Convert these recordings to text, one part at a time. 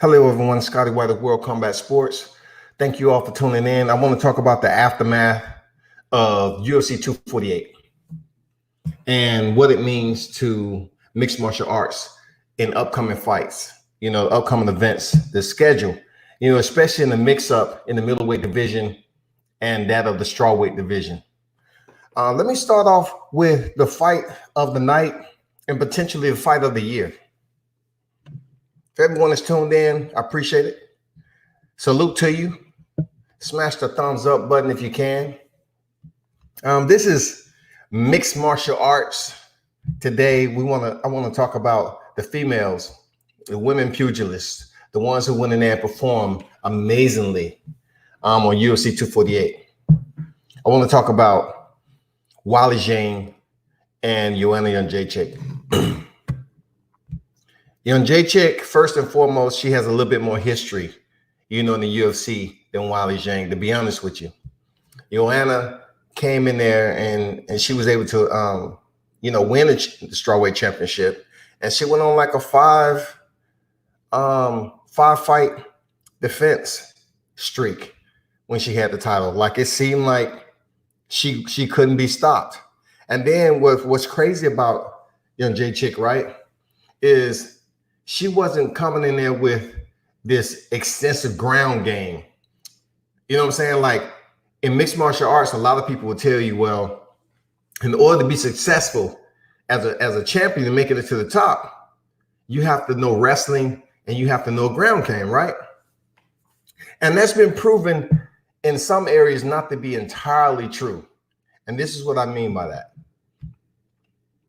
Hello, everyone. Scotty White of World Combat Sports. Thank you all for tuning in. I want to talk about the aftermath of UFC 248 and what it means to mixed martial arts in upcoming fights, upcoming events, the schedule, especially in the mix-up in the middleweight division and that of the strawweight division. Let me start off with the fight of the night and potentially the fight of the year. If everyone is tuned in, I appreciate it. Salute to you. Smash the thumbs up button if you can. This is mixed martial arts. Today, I want to talk about the females, the women pugilists, the ones who went in there and performed amazingly on UFC 248. I want to talk about Weili Zhang and Joanna Jędrzejczyk. Jędrzejczyk, first and foremost, she has a little bit more history, in the UFC than Weili Zhang, to be honest with you. Joanna came in there and she was able to, win the strawweight championship. And she went on like a five fight defense streak when she had the title. Like it seemed like she couldn't be stopped. And then what's crazy about Jędrzejczyk, right, is she wasn't coming in there with this extensive ground game. You know what I'm saying? Like in mixed martial arts, a lot of people will tell you, well, in order to be successful as a champion and making it to the top, you have to know wrestling and you have to know ground game, right? And that's been proven in some areas not to be entirely true. And this is what I mean by that.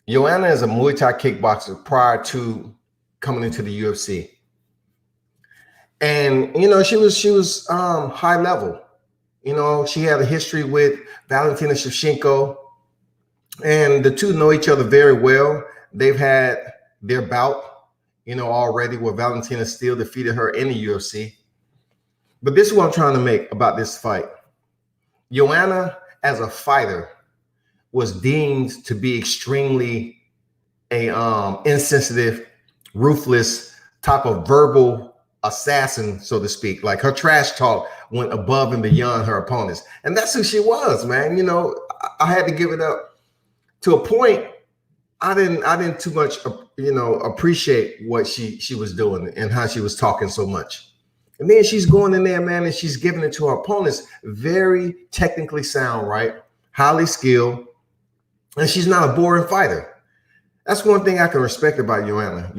Joanna is a Muay Thai kickboxer prior to coming into the UFC. And, she was high level. She had a history with Valentina Shevchenko, and the two know each other very well. They've had their bout, already where Valentina still defeated her in the UFC. But this is what I'm trying to make about this fight. Joanna, as a fighter, was deemed to be extremely insensitive, ruthless type of verbal assassin, so to speak. Like her trash talk went above and beyond her opponents. And that's who she was, man. I had to give it up. To a point, I didn't too much, appreciate what she was doing and how she was talking so much. And then she's going in there, man, and she's giving it to her opponents. Very technically sound, right? Highly skilled. And she's not a boring fighter. That's one thing I can respect about Joanna.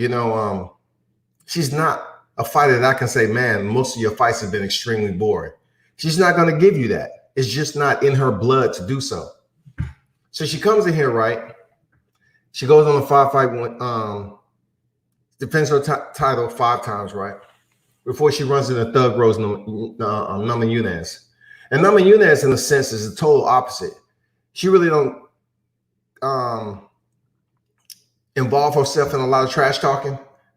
She's not a fighter that I can say, man, most of your fights have been extremely boring. She's not going to give you that. It's just not in her blood to do so. So she comes in here, right? She goes on a 5-fight, defends her title 5 times, right? Before she runs into Thug Rose Namajunas. And Namajunas, in a sense, is the total opposite. She really don't involve herself in a lot of trash talking.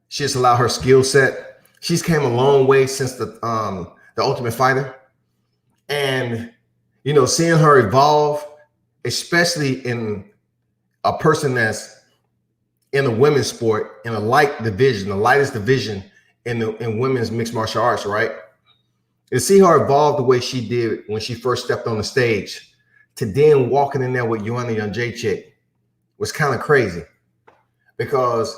She just allowed her skill set. She's came a long way since the Ultimate Fighter. And, seeing her evolve, especially in a person that's in a women's sport, in a light division, the lightest division in women's mixed martial arts, right? And see her evolve the way she did when she first stepped on the stage to then walking in there with Joanna Jędrzejczyk was kind of crazy. Because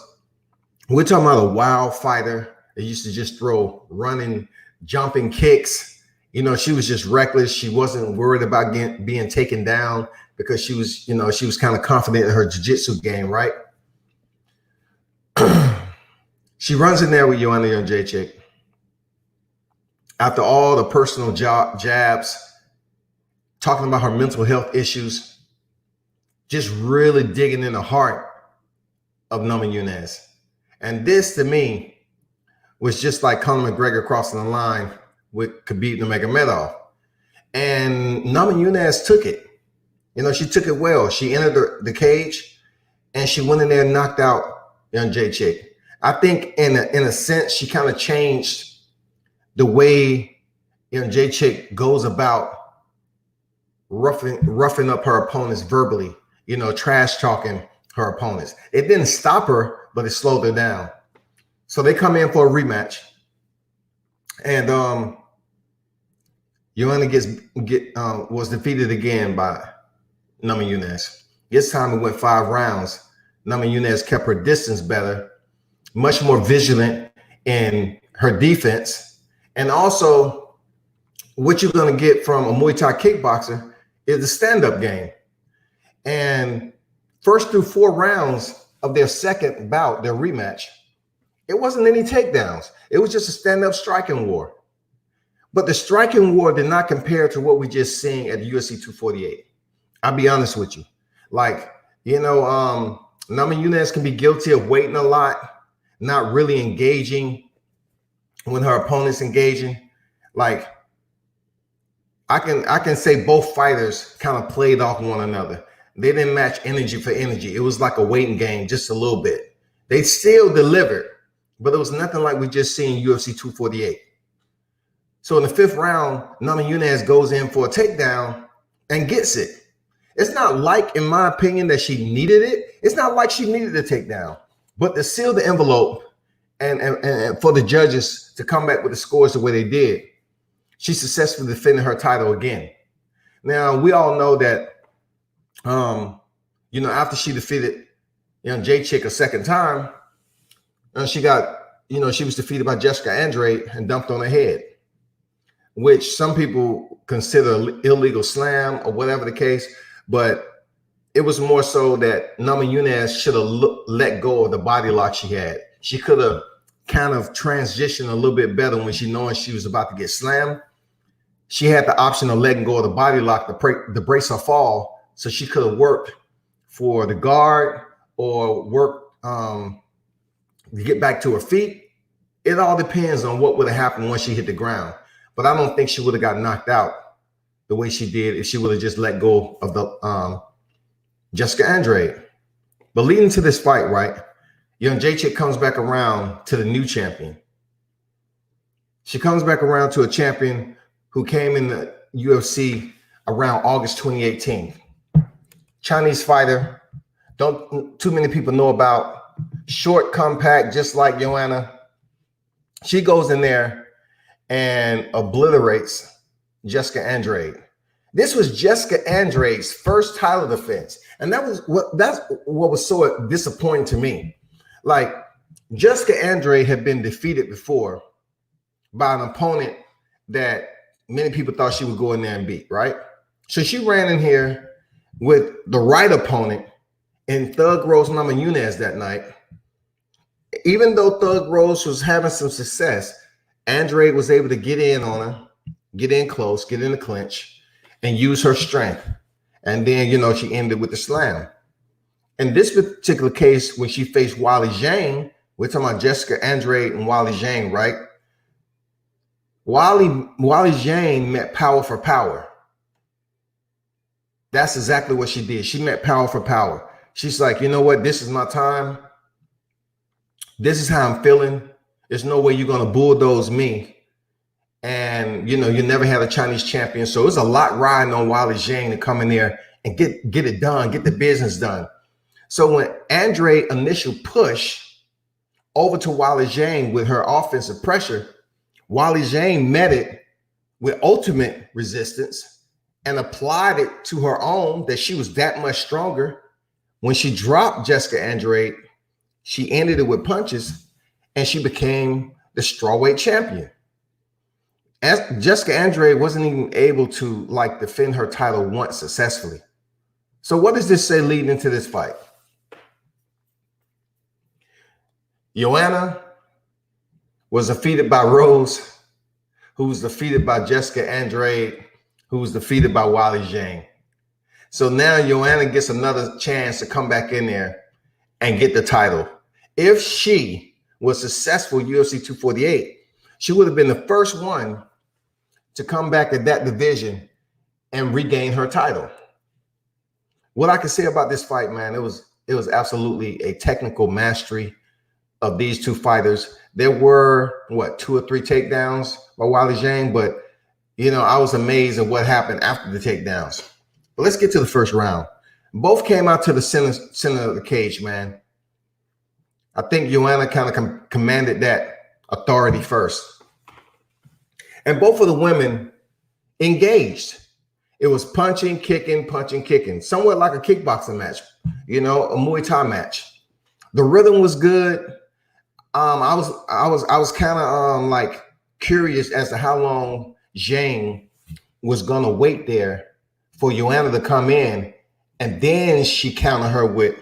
we're talking about a wild fighter that used to just throw running, jumping kicks. She was just reckless. She wasn't worried about being taken down because she was kind of confident in her jiu-jitsu game, right? She runs in there with Joanna Jędrzejczyk. After all the personal jabs, talking about her mental health issues, just really digging in the heart of Namajunas. And this, to me, was just like Conor McGregor crossing the line with Khabib Nurmagomedov. And Namajunas took it. She took it well. She entered the cage, and she went in there and knocked out Jędrzejczyk. I think in a sense, she kind of changed the way Jędrzejczyk goes about roughing up her opponents verbally, trash talking her opponents. It didn't stop her, but it slowed her down. So they come in for a rematch. And Joanna was defeated again by Nama Nunes. This time it went 5 rounds. Nama Nunes kept her distance better, much more vigilant in her defense. And also, what you're going to get from a Muay Thai kickboxer is the stand-up game. And first through 4 rounds of their second bout, their rematch, it wasn't any takedowns. It was just a stand-up striking war. But the striking war did not compare to what we just seen at the UFC 248. I'll be honest with you. Like, you know, Nama Nunes can be guilty of waiting a lot, not really engaging when her opponent's engaging. Like, I can say both fighters kind of played off one another. They didn't match energy for energy. It was like a waiting game, just a little bit. They still delivered, but it was nothing like we just seen UFC 248. So in the 5th round, Nama Nunes goes in for a takedown and gets it. It's not like, in my opinion, that she needed it. It's not like she needed a takedown. But to seal the envelope and for the judges to come back with the scores the way they did, she successfully defended her title again. Now, we all know that, you know, after she defeated Jędrzejczyk a second time, she was defeated by Jessica Andrade and dumped on her head, which some people consider illegal slam or whatever the case. But it was more so that Nama Nunes should have let go of the body lock she had. She could have kind of transitioned a little bit better when she knowing she was about to get slammed. She had the option of letting go of the body lock to brace her fall, so she could have worked for the guard or worked to get back to her feet. It all depends on what would have happened once she hit the ground. But I don't think she would have got knocked out the way she did if she would have just let go of the Jessica Andrade. But leading to this fight, right, Jędrzejczyk comes back around to the new champion. She comes back around to a champion who came in the UFC around August 2018. Chinese fighter, don't too many people know about. Short, compact, just like Joanna. She goes in there and obliterates Jessica Andrade. This was Jessica Andrade's first title defense. And that's what was so disappointing to me. Like, Jessica Andrade had been defeated before by an opponent that many people thought she would go in there and beat, right? So she ran in here with the right opponent in Thug Rose Nama Nunes that night. Even though Thug Rose was having some success, Andrade was able to get in on her, get in close, get in the clinch, and use her strength. And then, you know, she ended with the slam. In this particular case, when she faced Weili Zhang, we're talking about Jessica Andrade and Weili Zhang, right? Weili Zhang met power for power. That's exactly what she did. She met power for power. She's like, you know what? This is my time. This is how I'm feeling. There's no way you're going to bulldoze me. And, you know, you never had a Chinese champion. So it's a lot riding on Weili Zhang to come in there and get it done, get the business done. So when Andrade initial push over to Weili Zhang with her offensive pressure, Weili Zhang met it with ultimate resistance and applied it to her own, that she was that much stronger. When she dropped Jessica Andrade, she ended it with punches and she became the strawweight champion. As Jessica Andrade wasn't even able to like defend her title once successfully. So what does this say leading into this fight? Joanna was defeated by Rose, who was defeated by Jessica Andrade, who was defeated by Weili Zhang. So now Joanna gets another chance to come back in there and get the title. If she was successful UFC 248, she would have been the first one to come back at that division and regain her title. What I can say about this fight, man, it was absolutely a technical mastery of these two fighters. There were, 2 or 3 takedowns by Weili Zhang, but, you know, I was amazed at what happened after the takedowns. But let's get to the first round. Both came out to the center of the cage, man. I think Joanna kind of commanded that authority first. And both of the women engaged. It was punching, kicking, somewhat like a kickboxing match, you know, a Muay Thai match. The rhythm was good. I was kind of like curious as to how long Zhang was gonna wait there for Joanna to come in, and then she countered her with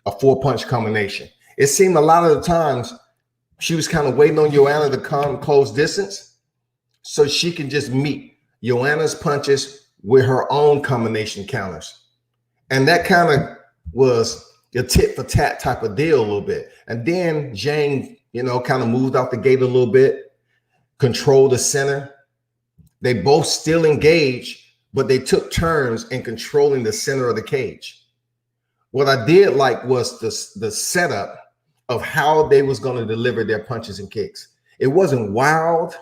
a 4-punch combination. It seemed a lot of the times she was kind of waiting on Joanna to come close distance so she can just meet Joanna's punches with her own combination counters. And that kind of was a tit for tat type of deal a little bit. And then Zhang, you know, kind of moved out the gate a little bit, controlled the center. They both still engaged, but they took turns in controlling the center of the cage. What I did like was the setup of how they was going to deliver their punches and kicks. It wasn't wild.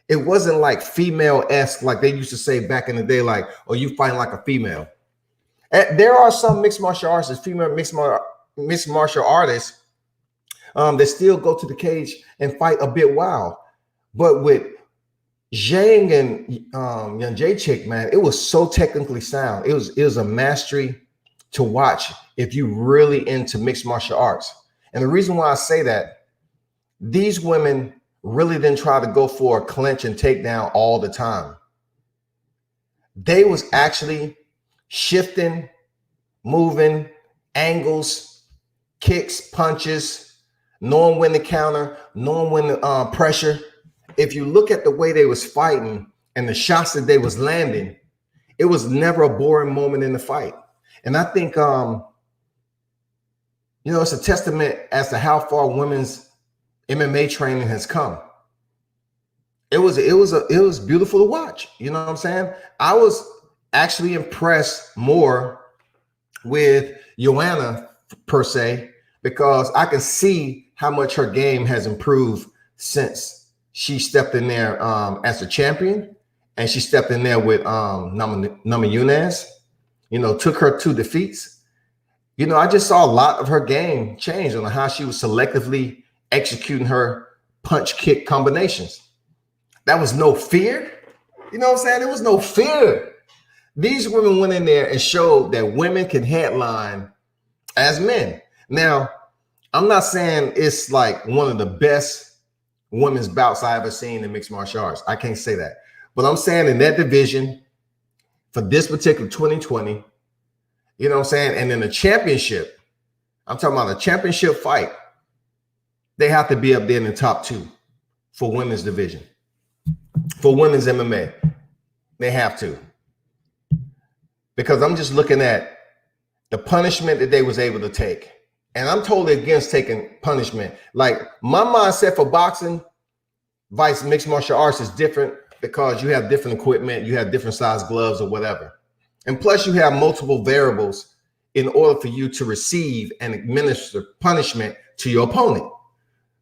It wasn't like female-esque, like they used to say back in the day, like, oh, you fighting like a female. And there are some mixed martial artists, female mixed martial artists, that still go to the cage and fight a bit wild. But with Zhang and Jędrzejczyk, man, it was so technically sound. It was a mastery to watch if you really into mixed martial arts. And the reason why I say that, these women really didn't try to go for a clinch and takedown all the time. They was actually shifting, moving, angles, kicks, punches, knowing when to counter, knowing when to pressure. If you look at the way they was fighting and the shots that they was landing, it was never a boring moment in the fight. And I think, you know, it's a testament as to how far women's MMA training has come. It was beautiful to watch. You know what I'm saying? I was actually impressed more with Joanna per se, because I can see how much her game has improved since she stepped in there as a champion, and she stepped in there with Namajunas, you know, took her 2 defeats. You know, I just saw a lot of her game change on how she was selectively executing her punch kick combinations. That was no fear. You know what I'm saying? There was no fear. These women went in there and showed that women can headline as men. Now, I'm not saying it's like one of the best women's bouts I ever seen in mixed martial arts. I can't say that. But I'm saying in that division for this particular 2020, you know what I'm saying? And in the championship, I'm talking about a championship fight, they have to be up there in the top 2 for women's division. For women's MMA, they have to. Because I'm just looking at the punishment that they was able to take. And I'm totally against taking punishment. Like, my mindset for boxing, vice mixed martial arts is different because you have different equipment, you have different size gloves or whatever. And plus you have multiple variables in order for you to receive and administer punishment to your opponent.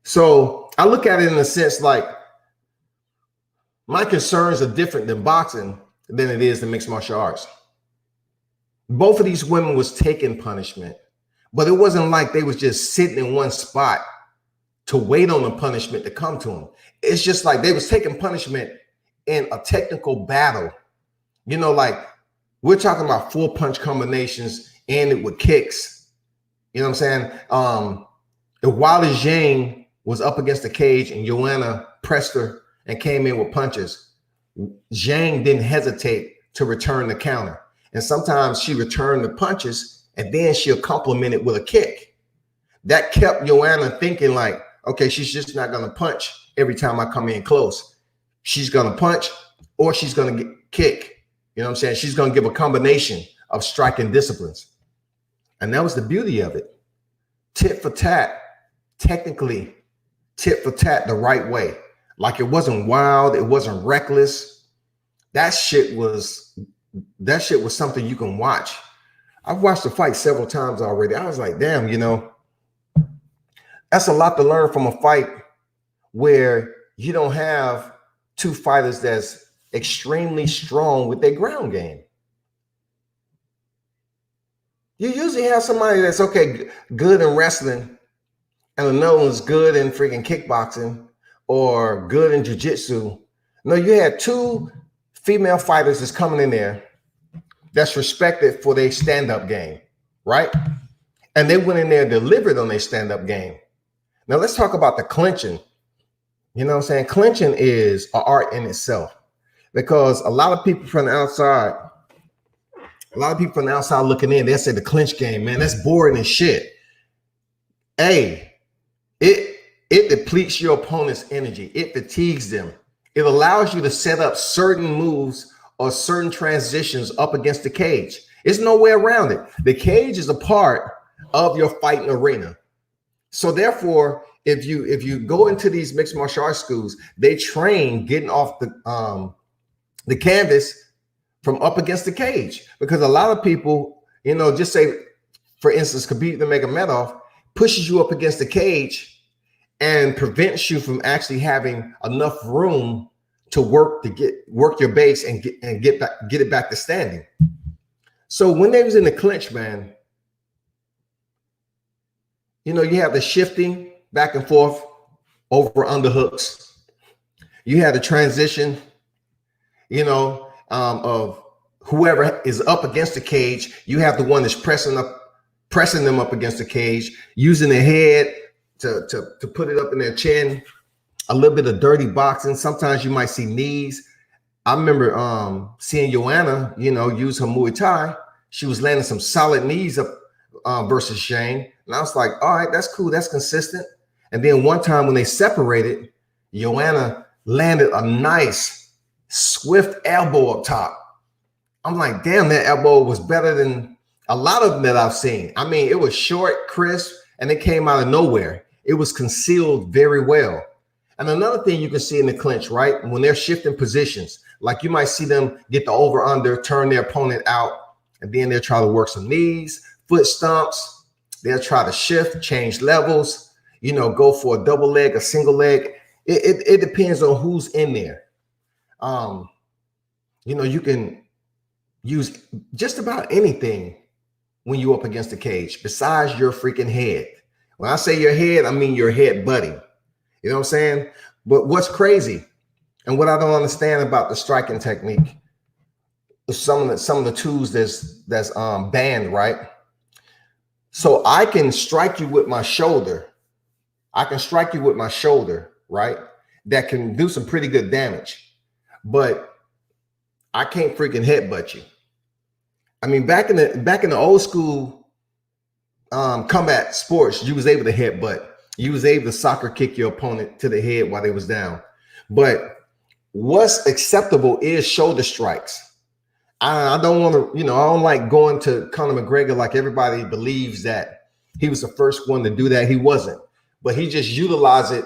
So I look at it in a sense like my concerns are different than boxing than it is in mixed martial arts. Both of these women was taking punishment, but it wasn't like they was just sitting in one spot to wait on the punishment to come to them. It's just like they was taking punishment in a technical battle. You know, like we're talking about 4-punch combinations ended with kicks. You know what I'm saying? While Zhang was up against the cage and Joanna pressed her and came in with punches, Zhang didn't hesitate to return the counter. And sometimes she returned the punches and then she'll complement it with a kick. That kept Joanna thinking like, okay, she's just not going to punch every time I come in close. She's going to punch or she's going to kick. You know what I'm saying? She's going to give a combination of striking disciplines. And that was the beauty of it. Tit for tat, technically tit for tat the right way. Like it wasn't wild. It wasn't reckless. That shit was something you can watch. I've watched the fight several times already. I was like, damn, you know, that's a lot to learn from a fight where you don't have 2 fighters that's extremely strong with their ground game. You usually have somebody that's okay, good in wrestling, and another one's good in freaking kickboxing or good in jiu-jitsu, No, you had two female fighters that's coming in there that's respected for their stand-up game, right? And they went in there and delivered on their stand-up game. Now let's talk about the clinching. You know what I'm saying? Clinching is an art in itself, because a lot of people from the outside looking in, they say the clinch game, man, that's boring as shit. Hey, it depletes your opponent's energy. It fatigues them. It allows you to set up certain moves or certain transitions up against the cage. There's no way around it. The cage is a part of your fighting arena. So therefore, if you go into these mixed martial arts schools, they train getting off the canvas from up against the cage, because a lot of people, you know, just say, for instance, Khabib Nurmagomedov pushes you up against the cage and prevents you from actually having enough room to work your base and get it back to standing. So when they was in the clinch, man, you know, you have the shifting back and forth over underhooks. You have the transition, you know, of whoever is up against the cage. You have the one that's pressing them up against the cage, using their head to put it up in their chin. A little bit of dirty boxing. Sometimes you might see knees. I remember seeing Joanna, you know, use her Muay Thai. She was landing some solid knees up versus Shane. And I was like, all right, that's cool. That's consistent. And then one time when they separated, Joanna landed a nice, swift elbow up top. I'm like, damn, that elbow was better than a lot of them that I've seen. I mean, it was short, crisp, and it came out of nowhere. It was concealed very well. And another thing you can see in the clinch, right? When they're shifting positions, like you might see them get the over under, turn their opponent out, and then they'll try to work some knees, foot stomps. They'll try to shift, change levels, you know, go for a double leg, a single leg. It depends on who's in there. You know, you can use just about anything when you're up against the cage besides your freaking head. When I say your head, I mean your head buddy. You know what I'm saying? But what's crazy and what I don't understand about the striking technique, some of the tools that's banned, right? So I can strike you with my shoulder. I can strike you with my shoulder, right? That can do some pretty good damage, but I can't freaking headbutt you. I mean, back in the old school combat sports, you was able to headbutt. You was able to soccer kick your opponent to the head while they was down. But what's acceptable is shoulder strikes. I don't want to, you know, I don't like going to Conor McGregor like everybody believes that he was the first one to do that. He wasn't, but he just utilized it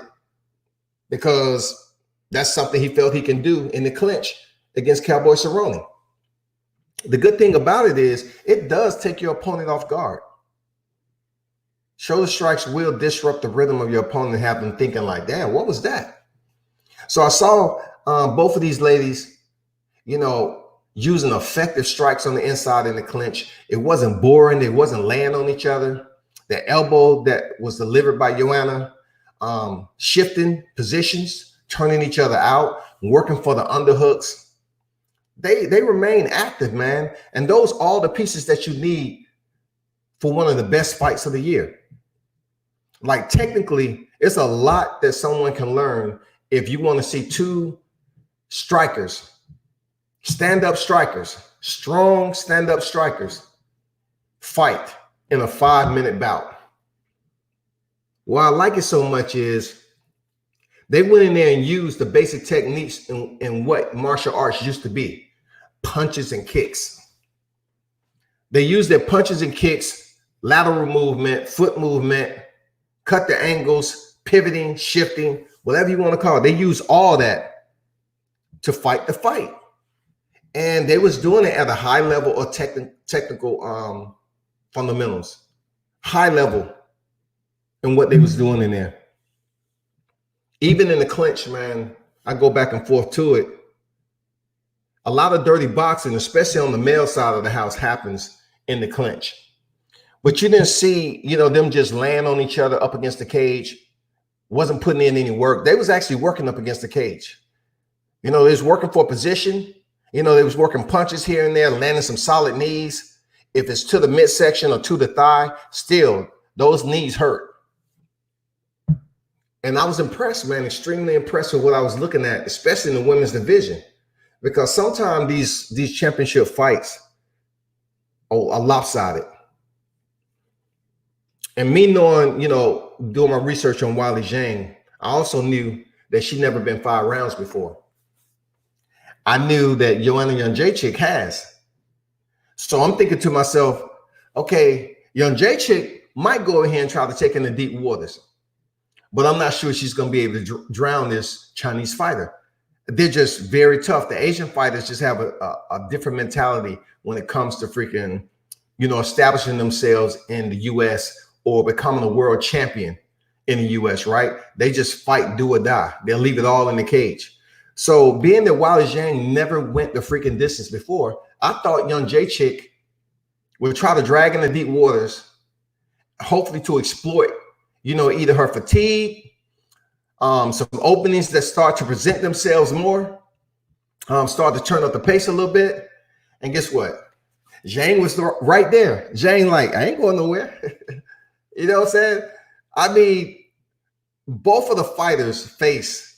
because that's something he felt he can do in the clinch against Cowboy Cerrone. The good thing about it is it does take your opponent off guard. Shoulder strikes will disrupt the rhythm of your opponent and have them thinking like, damn, what was that? So I saw both of these ladies, you know, using effective strikes on the inside in the clinch. It wasn't boring. They wasn't laying on each other. The elbow that was delivered by Joanna, shifting positions, turning each other out, working for the underhooks. They remain active, man. And those are all the pieces that you need for one of the best fights of the year. Like technically, it's a lot that someone can learn if you want to see two strikers, stand-up strikers, strong stand-up strikers fight in a 5-minute bout. Why I like it so much is they went in there and used the basic techniques in what martial arts used to be, punches and kicks. They used their punches and kicks, lateral movement, foot movement, cut the angles, pivoting, shifting, whatever you want to call it. They use all that to fight the fight. And they was doing it at a high level of technical fundamentals, high level in what they was doing in there. Even in the clinch, man, I go back and forth to it. A lot of dirty boxing, especially on the male side of the house, happens in the clinch. But you didn't see, you know, them just laying on each other up against the cage, wasn't putting in any work. They was actually working up against the cage. You know, they was working for position. You know, they was working punches here and there, landing some solid knees. If it's to the midsection or to the thigh, still those knees hurt. And I was impressed, man, extremely impressed with what I was looking at, especially in the women's division, because sometimes these championship fights are lopsided. And me knowing, you know, doing my research on Weili Zhang, I also knew that she'd never been 5 rounds before. I knew that Joanna Jędrzejczyk has. So I'm thinking to myself, okay, Jędrzejczyk might go ahead and try to take in the deep waters, but I'm not sure she's going to be able to drown this Chinese fighter. They're just very tough. The Asian fighters just have a different mentality when it comes to freaking, you know, establishing themselves in the U.S. or becoming a world champion in the U.S., right? They just fight, do or die. They'll leave it all in the cage. So being that Weili Zhang never went the freaking distance before, I thought Jędrzejczyk would try to drag in the deep waters, hopefully to exploit, you know, either her fatigue, some openings that start to present themselves more, start to turn up the pace a little bit. And guess what? Zhang was right there. Zhang like, I ain't going nowhere. You know what I'm saying? I mean, both of the fighters' face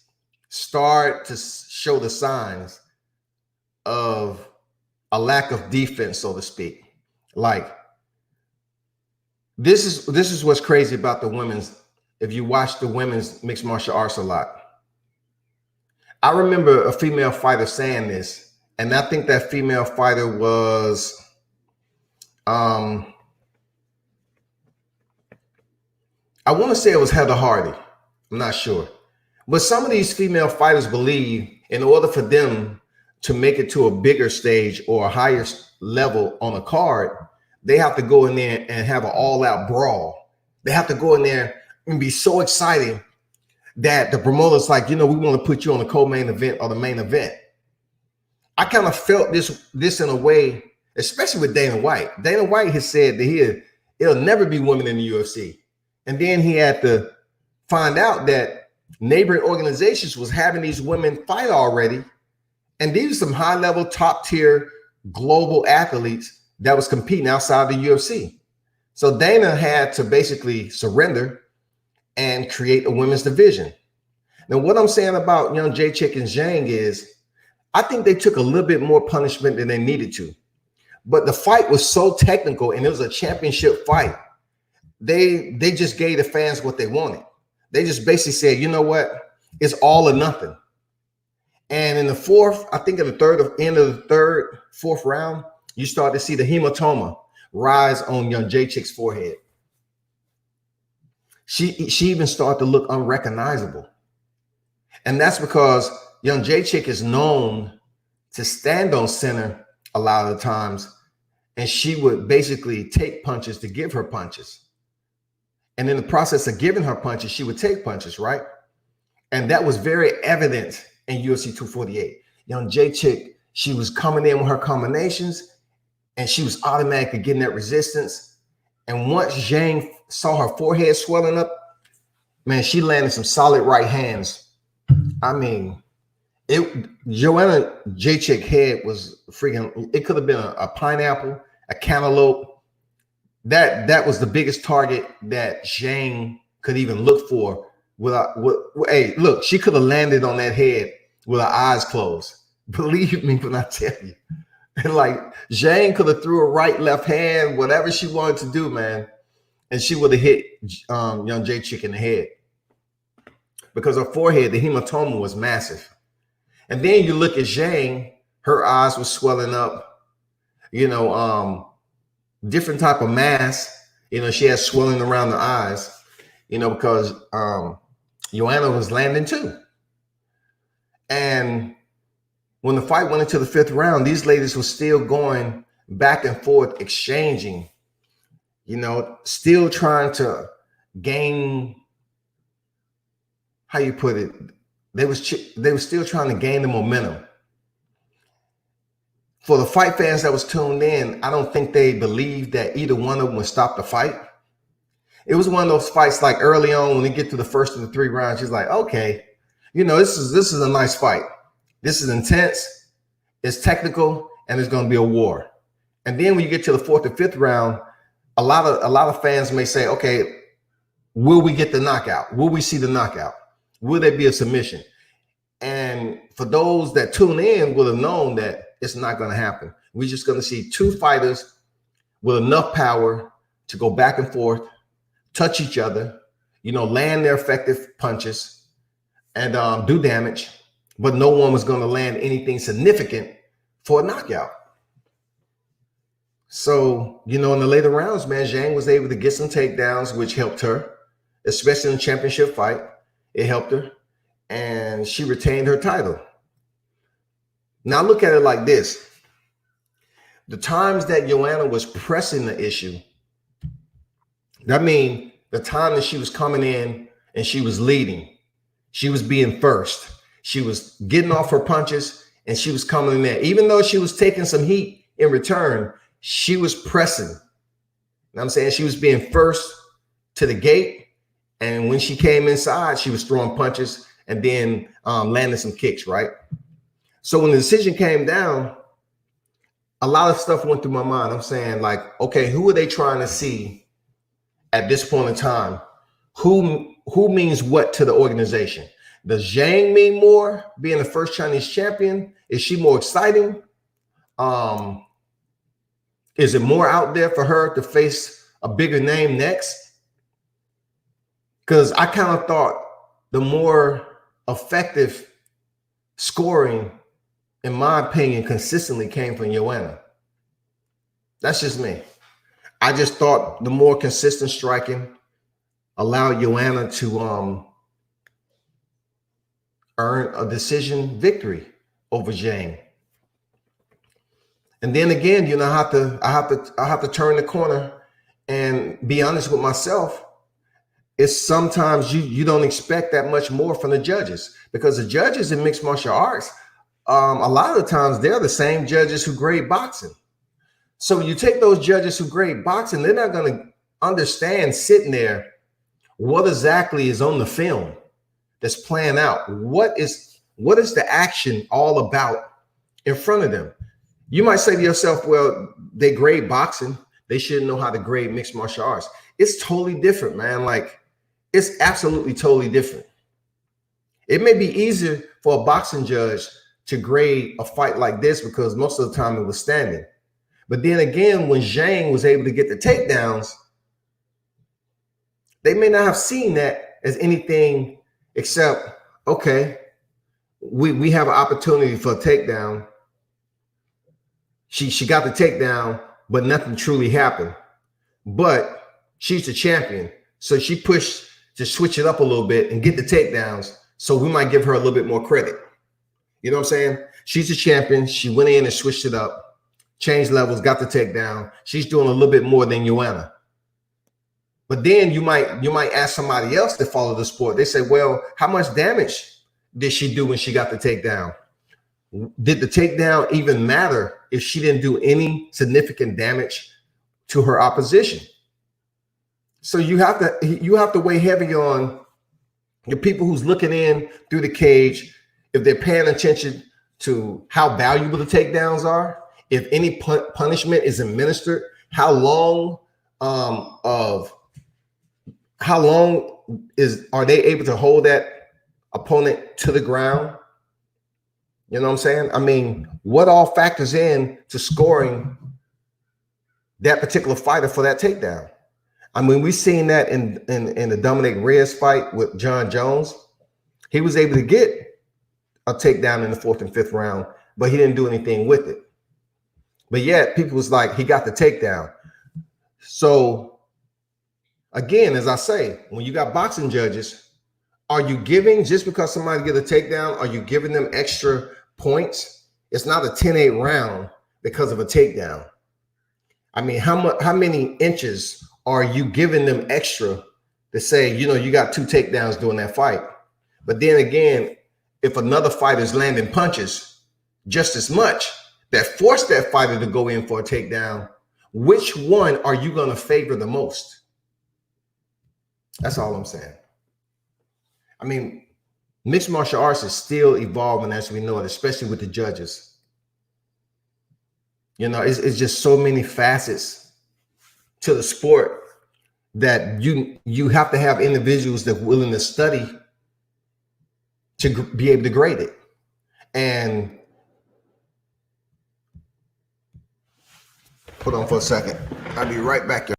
start to show the signs of a lack of defense, so to speak. Like, this is what's crazy about the women's. If you watch the women's mixed martial arts a lot, I remember a female fighter saying this, and I think that female fighter was I want to say it was Heather Hardy. I'm not sure. But some of these female fighters believe in order for them to make it to a bigger stage or a higher level on a card, they have to go in there and have an all-out brawl. They have to go in there and be so exciting that the promoter's like, you know, we want to put you on the co-main event or the main event. I kind of felt this in a way, especially with Dana White. Dana White has said that it'll never be women in the UFC. And then he had to find out that neighboring organizations was having these women fight already. And these are some high-level, top-tier global athletes that was competing outside the UFC. So Dana had to basically surrender and create a women's division. Now, what I'm saying about Jędrzejczyk and Zhang is I think they took a little bit more punishment than they needed to. But the fight was so technical, and it was a championship fight. They just gave the fans what they wanted. They just basically said, you know what? It's all or nothing. And in the fourth, I think in the end of the third, fourth round, you start to see the hematoma rise on Jędrzejczyk's forehead. She even started to look unrecognizable. And that's because Jędrzejczyk is known to stand on center a lot of the times, and she would basically take punches to give her punches. And in the process of giving her punches, she would take punches, right? And that was very evident in UFC 248. Jędrzejczyk, she was coming in with her combinations, and she was automatically getting that resistance. And once Zhang saw her forehead swelling up, man, she landed some solid right hands. I mean, Joanna Jędrzejczyk head was freaking, it could have been a pineapple, a cantaloupe. That was the biggest target that Zhang could even look for. Hey, look, she could have landed on that head with her eyes closed. Believe me when I tell you. And like Zhang could have threw a right, left hand, whatever she wanted to do, man, and she would have hit Jędrzejczyk in the head because her forehead, the hematoma was massive. And then you look at Zhang, her eyes were swelling up, different type of mass. She had swelling around the eyes, because Joanna was landing too. And when the fight went into the fifth round, these ladies were still going back and forth, exchanging, still trying to gain, how you put it, they were still trying to gain the momentum. For the fight fans that was tuned in, I don't think they believed that either one of them would stop the fight. It was one of those fights like early on when they get to the first of the 3 rounds, she's like, okay, this is a nice fight. This is intense, it's technical, and it's going to be a war. And then when you get to the 4th and 5th round, a lot of fans may say, okay, will we get the knockout? Will we see the knockout? Will there be a submission? And for those that tune in will have known that it's not going to happen. We're just going to see two fighters with enough power to go back and forth, touch each other, land their effective punches and do damage, but no one was going to land anything significant for a knockout. So, in the later rounds, man, Zhang was able to get some takedowns, which helped her, especially in the championship fight. It helped her, and she retained her title. Now look at it like this. The times that Joanna was pressing the issue, that means the time that she was coming in and she was leading, she was being first, she was getting off her punches and she was coming in there. Even though she was taking some heat in return, she was pressing. You know what I'm saying? She was being first to the gate. And when she came inside, she was throwing punches and then landing some kicks, right? So when the decision came down, a lot of stuff went through my mind. I'm saying, like, okay, who are they trying to see at this point in time? Who means what to the organization? Does Zhang mean more, being the first Chinese champion? Is she more exciting? Is it more out there for her to face a bigger name next? Because I kind of thought the more effective scoring, in my opinion, consistently came from Joanna. That's just me. I just thought the more consistent striking allowed Joanna to earn a decision victory over Zhang. And then again, I have to turn the corner and be honest with myself. It's sometimes you don't expect that much more from the judges, because the judges in mixed martial arts, a lot of the times they're the same judges who grade boxing. So you take those judges who grade boxing, they're not going to understand sitting there what exactly is on the film that's playing out. What is the action all about in front of them? You might say to yourself, well, they grade boxing, they shouldn't know how to grade mixed martial arts. It's totally different, man. Like, it's absolutely totally different. It may be easier for a boxing judge to grade a fight like this because most of the time it was standing. But then again, when Zhang was able to get the takedowns, they may not have seen that as anything except, okay, we have an opportunity for a takedown. She got the takedown, but nothing truly happened. But she's the champion. So she pushed to switch it up a little bit and get the takedowns. So we might give her a little bit more credit. You know what I'm saying? She's a champion. She went in and switched it up, changed levels, got the takedown. She's doing a little bit more than Joanna. But then you might ask somebody else that follow the sport. They say, well, how much damage did she do when she got the takedown? Did the takedown even matter if she didn't do any significant damage to her opposition? So you have to weigh heavy on the people who's looking in through the cage, if they're paying attention to how valuable the takedowns are, if any punishment is administered, how long are they able to hold that opponent to the ground? You know what I'm saying? I mean, what all factors in to scoring that particular fighter for that takedown? I mean, we've seen that in the Dominic Reyes fight with John Jones. He was able to get a takedown in the 4th and 5th round, but he didn't do anything with it. But yet people was like, he got the takedown. So again, as I say, when you got boxing judges, are you giving, just because somebody get a takedown, are you giving them extra points? It's not a 10-8 round because of a takedown. I mean, how many inches are you giving them extra to say, you got 2 takedowns during that fight? But then again, if another fighter is landing punches just as much that force that fighter to go in for a takedown, which one are you going to favor the most? That's all I'm saying. I mean, Mixed martial arts is still evolving as we know it, especially with the judges. You know, it's just so many facets to the sport that you have to have individuals that are willing to study to be able to grade it. And hold on for a second. I'll be right back.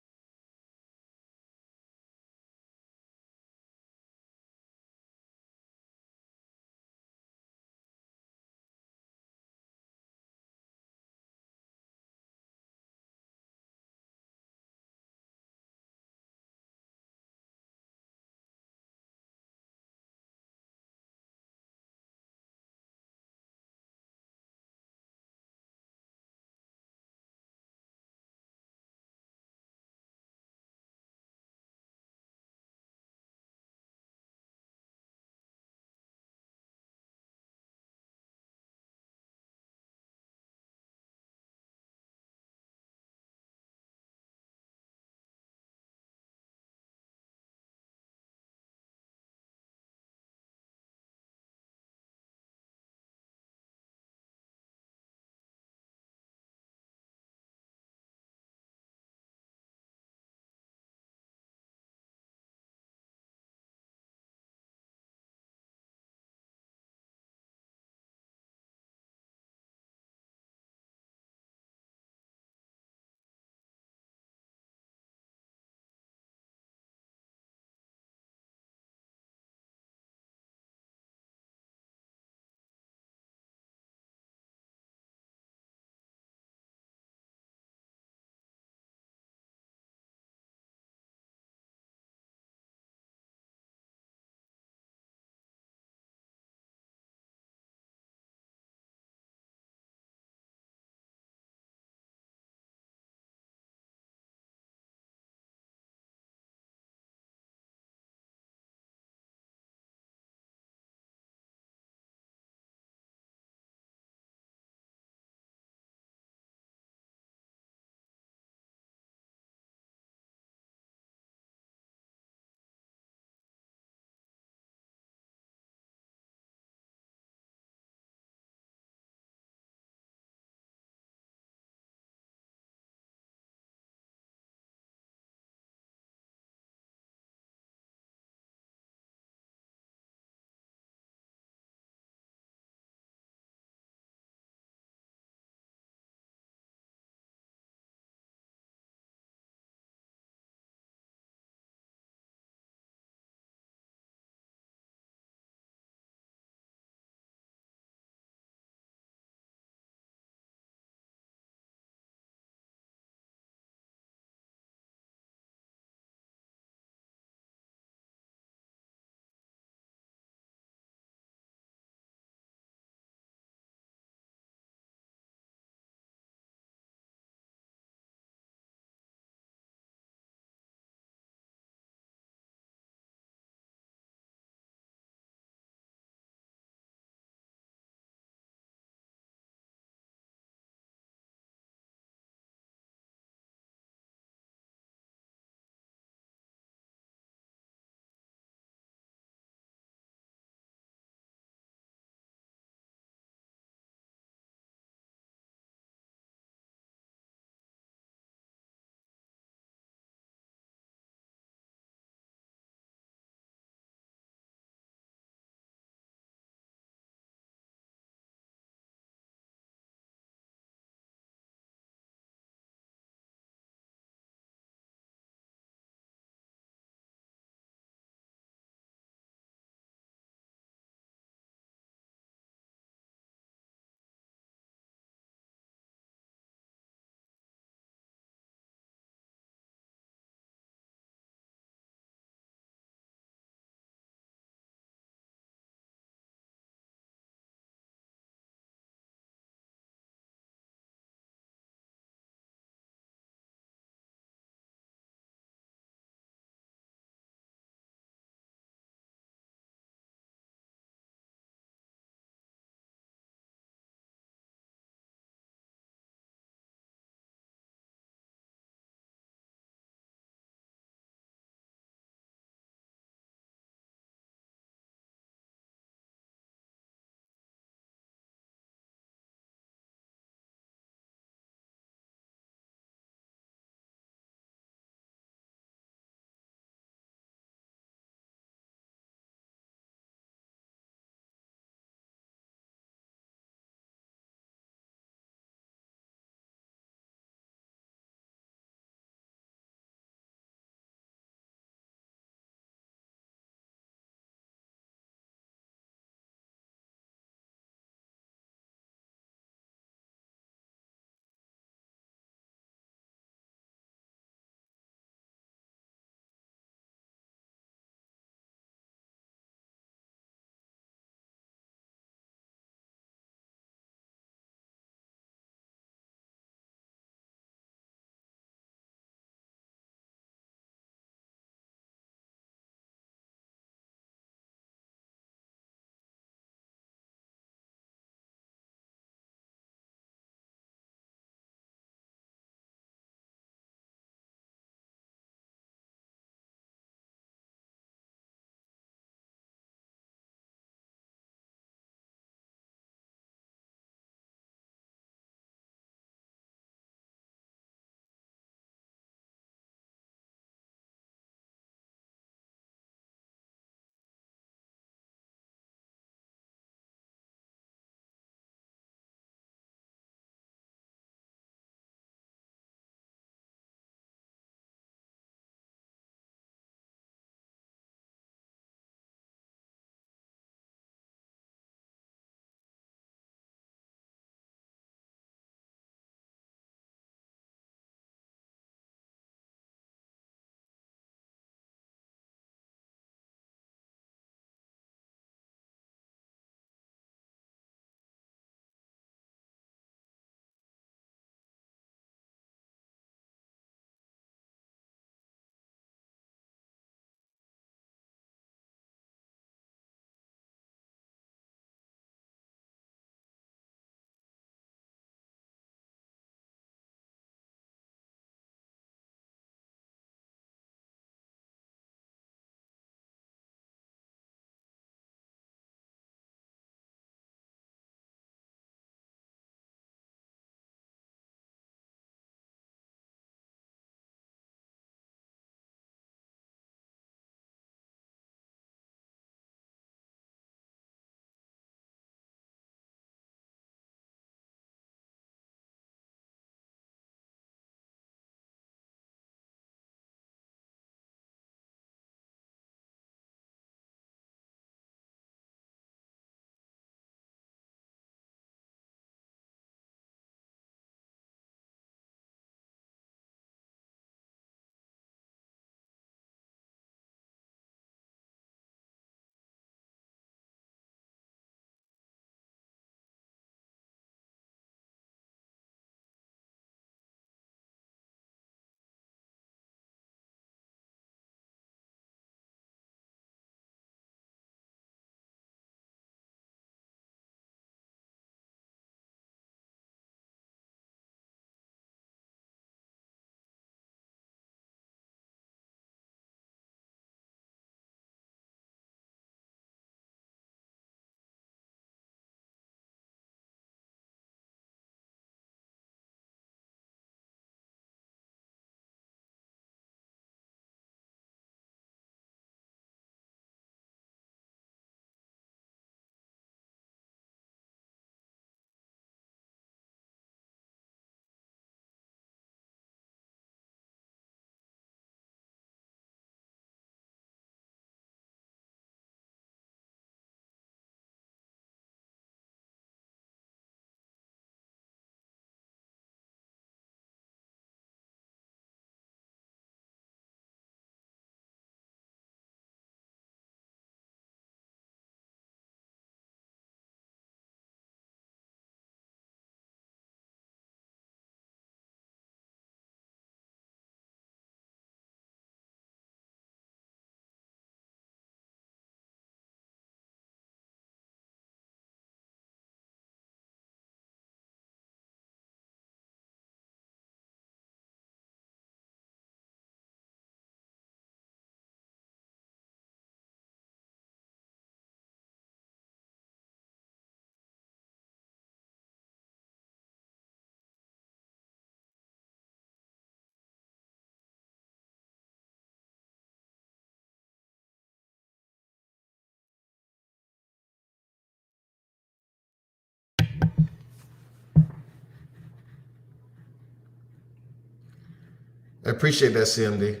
I appreciate that, CMD.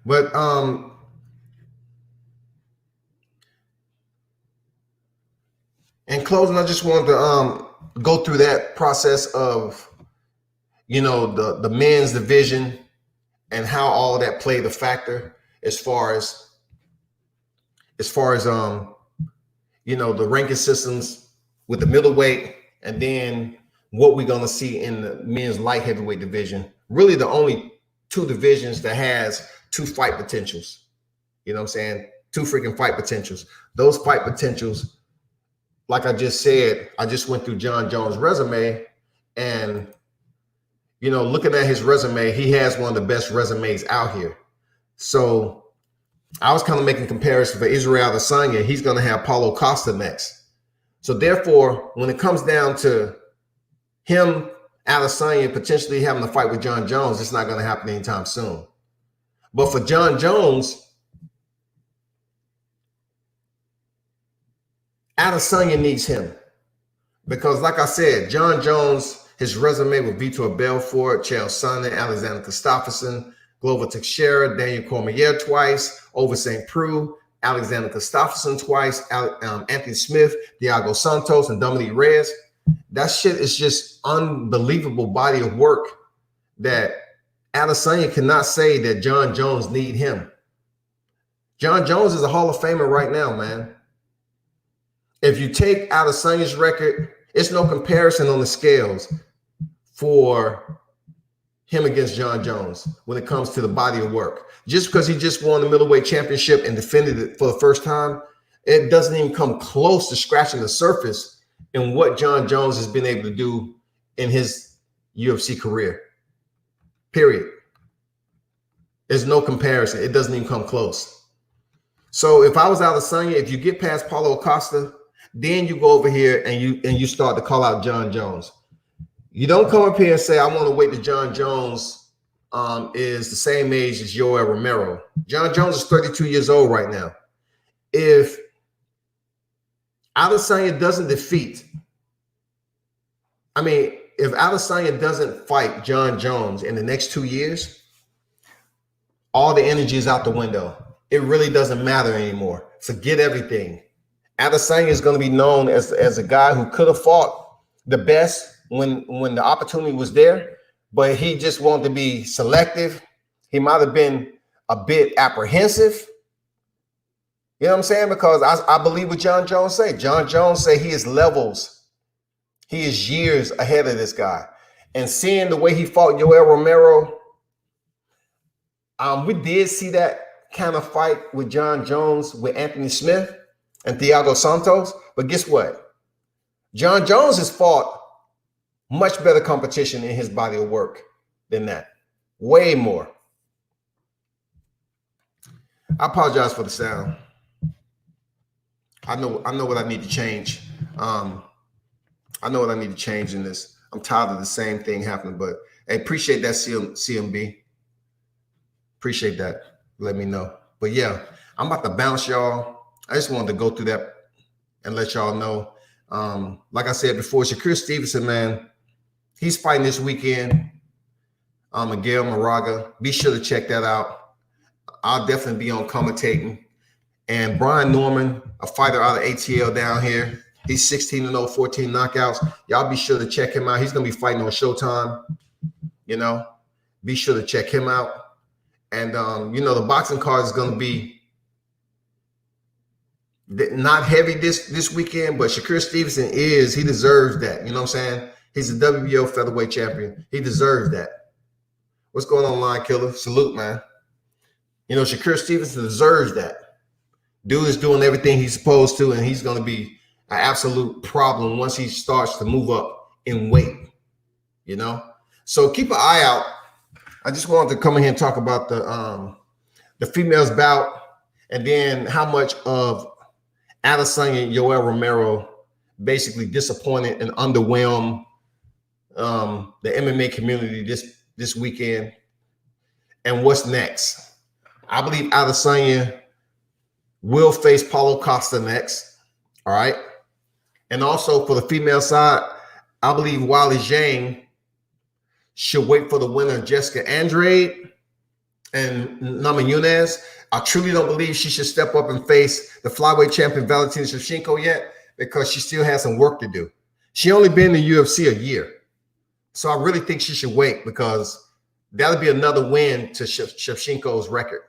But in closing, I just wanted to go through that process of, you know, the men's division and how all of that played a factor as far as you know, the ranking systems with the middleweight, and then what we're going to see in the men's light heavyweight division. Really the only two divisions that has two fight potentials. You know what I'm saying? Two freaking fight potentials. Those fight potentials, like I just said, I just went through Jon Jones' resume, and, you know, looking at his resume, he has one of the best resumes out here. So I was kind of making comparison for Israel Adesanya. He's going to have Paulo Costa next. So therefore, when it comes down to him, Adesanya potentially having a fight with Jon Jones, it's not going to happen anytime soon. But for Jon Jones, Adesanya needs him. Because like I said, Jon Jones, his resume with Vitor Belfort, Chael Sonnen, Alexander Gustafsson, Glover Teixeira, Daniel Cormier twice, Over St. Preux, Alexander Gustafsson twice, Anthony Smith, Thiago Santos, and Dominique Reyes. That shit is just unbelievable body of work that Adesanya cannot say that Jon Jones need him. Jon Jones is a Hall of Famer right now, man. If you take Adesanya's record, it's no comparison on the scales for him against Jon Jones when it comes to the body of work. Just because he just won the middleweight championship and defended it for the first time, it doesn't even come close to scratching the surface in what Jon Jones has been able to do in his UFC career. Period. There's no comparison. It doesn't even come close. So if I was Adesanya, if you get past Paulo Costa, then you go over here and you start to call out Jon Jones. You don't come up here and say, I want to wait till Jon Jones is the same age as Yoel Romero. Jon Jones is 32 years old right now. If Adesanya doesn't defeat, if Adesanya doesn't fight Jon Jones in the next 2 years, all the energy is out the window. It really doesn't matter anymore. Forget everything. Adesanya is going to be known as a guy who could have fought the best when the opportunity was there, but he just wanted to be selective. He might have been a bit apprehensive. You know what I'm saying? Because I believe what Jon Jones say. Jon Jones say he is levels. He is years ahead of this guy. And seeing the way he fought Yoel Romero, we did see that kind of fight with Jon Jones with Anthony Smith and Thiago Santos. But guess what? Jon Jones has fought much better competition in his body of work than that. Way more. I apologize for the sound. I know what I need to change. I know what I need to change in this. I'm tired of the same thing happening, but I appreciate that, CMB. Appreciate that. Let me know. But yeah, I'm about to bounce, y'all. I just wanted to go through that and let y'all know. Like I said before, Shakur Stevenson, man, he's fighting this weekend. Miguel Moraga. Be sure to check that out. I'll definitely be on commentating. And Brian Norman, a fighter out of ATL down here. He's 16-0, 14 knockouts. Y'all be sure to check him out. He's going to be fighting on Showtime. You know, be sure to check him out. And, you know, the boxing card is going to be not heavy this weekend, but Shakur Stevenson he deserves that. You know what I'm saying? He's a WBO featherweight champion. He deserves that. What's going on, Line Killer? Salute, man. You know, Shakur Stevenson deserves that. Dude is doing everything he's supposed to, and he's going to be an absolute problem once he starts to move up in weight, you know? So keep an eye out. I just wanted to come in here and talk about the females bout, and then how much of Adesanya and Yoel Romero basically disappointed and underwhelmed the MMA community this weekend, and what's next. I believe Adesanya will face Paulo Costa next, all right? And also for the female side, I believe Weili Zhang, should wait for the winner, Jessica Andrade and Nama Nunes. I truly don't believe she should step up and face the flyweight champion Valentina Shevchenko yet, because she still has some work to do. She only been in the UFC a year. So I really think she should wait, because that'll be another win to Shevchenko's record.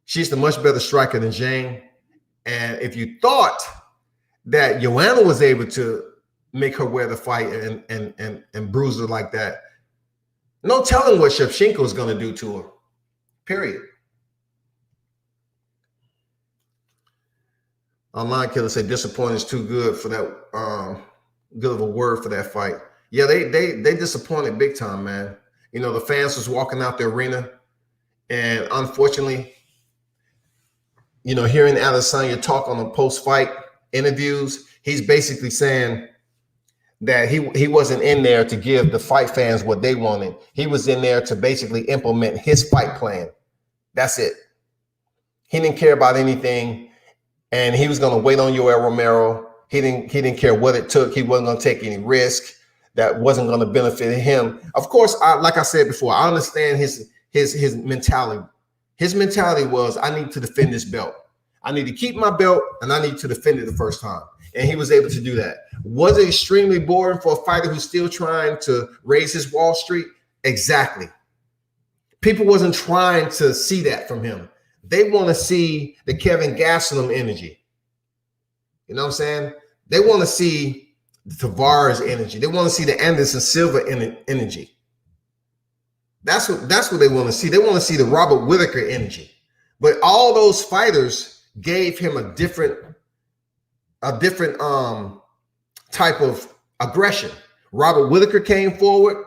She's the much better striker than Zhang. And if you thought that Joanna was able to make her wear the fight and bruise her like that, no telling what Shevchenko is going to do to her, period. Online Killer said disappointed is too good for that, good of a word for that fight. Yeah, they disappointed big time, man. You know, the fans was walking out the arena, and unfortunately, you know, hearing Adesanya talk on the post-fight interviews, he's basically saying that he wasn't in there to give the fight fans what they wanted. He was in there to basically implement his fight plan. That's it. He didn't care about anything, and he was going to wait on Yoel Romero. He didn't care what it took. He wasn't going to take any risk that wasn't going to benefit him. Of course, like I said before, I understand his mentality. His mentality was, I need to defend this belt. I need to keep my belt, and I need to defend it the first time. And he was able to do that. Was it extremely boring for a fighter who's still trying to raise his Wall Street? Exactly. People wasn't trying to see that from him. They want to see the Kevin Gastelum energy. You know what I'm saying? They want to see the Tavares energy. They want to see the Anderson Silva energy. That's what they want to see. They want to see the Robert Whittaker energy. But all those fighters gave him a different type of aggression. Robert Whittaker came forward.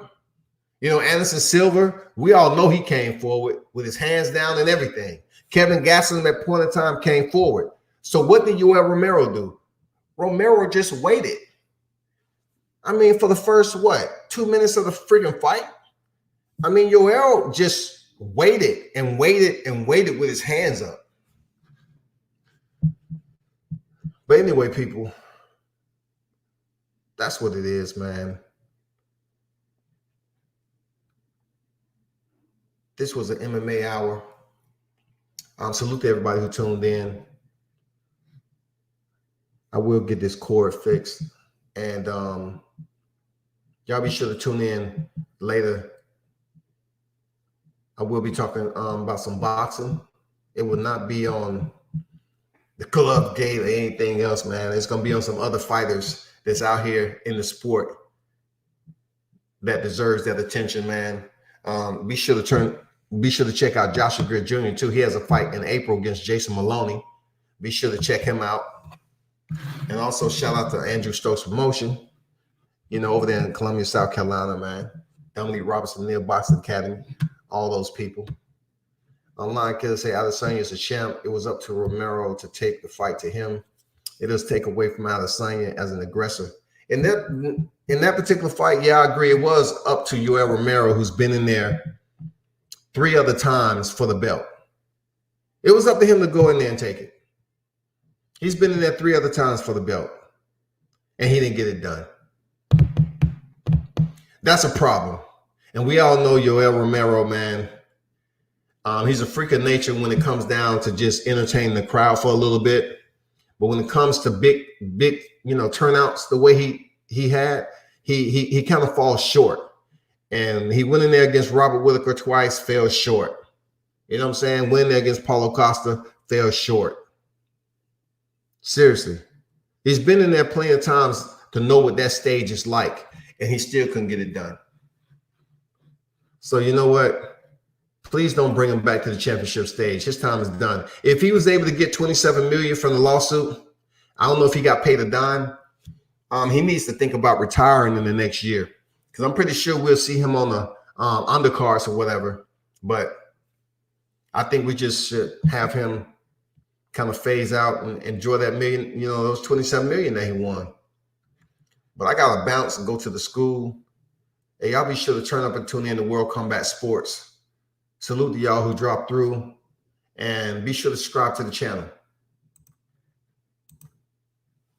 You know, Anderson Silva, we all know he came forward with his hands down and everything. Kevin Gastelum at that point in time came forward. So what did Yoel Romero do? Romero just waited. I mean, for the first, 2 minutes of the freaking fight? I mean, Yoel just waited and waited and waited with his hands up. But anyway, people, that's what it is, man. This was an MMA hour. Salute to everybody who tuned in. I will get this cord fixed. And y'all be sure to tune in later. I will be talking about some boxing. It will not be on the club gate or anything else, man. It's going to be on some other fighters that's out here in the sport that deserves that attention, man. Be sure to check out Joshua Greer Jr. too. He has a fight in April against Jason Maloney. Be sure to check him out. And also shout out to Andrew Stokes Promotion, you know, over there in Columbia, South Carolina, man. Emily Robertson, Neil Boxing Academy, all those people. Online Killer say Adesanya is a champ. It was up to Romero to take the fight to him. It does take away from Adesanya as an aggressor. In that particular fight, yeah, I agree. It was up to Yoel Romero, who's been in there 3 other times for the belt. It was up to him to go in there and take it. He's been in there 3 other times for the belt, and he didn't get it done. That's a problem. And we all know Yoel Romero, man. He's a freak of nature when it comes down to just entertaining the crowd for a little bit. But when it comes to big, you know, turnouts, the way he had, he kind of falls short. And he went in there against Robert Whittaker twice, fell short. You know what I'm saying? Went in there against Paulo Costa, fell short. Seriously. He's been in there plenty of times to know what that stage is like, and he still couldn't get it done. So you know what? Please don't bring him back to the championship stage. His time is done. If he was able to get $27 million from the lawsuit, I don't know if he got paid a dime. He needs to think about retiring in the next year, because I'm pretty sure we'll see him on the undercards or whatever. But I think we just should have him kind of phase out and enjoy that million, you know, those $27 million that he won. But I got to bounce and go to the school. Hey, y'all be sure to turn up and tune in to World Combat Sports. Salute to y'all who dropped through, and be sure to subscribe to the channel.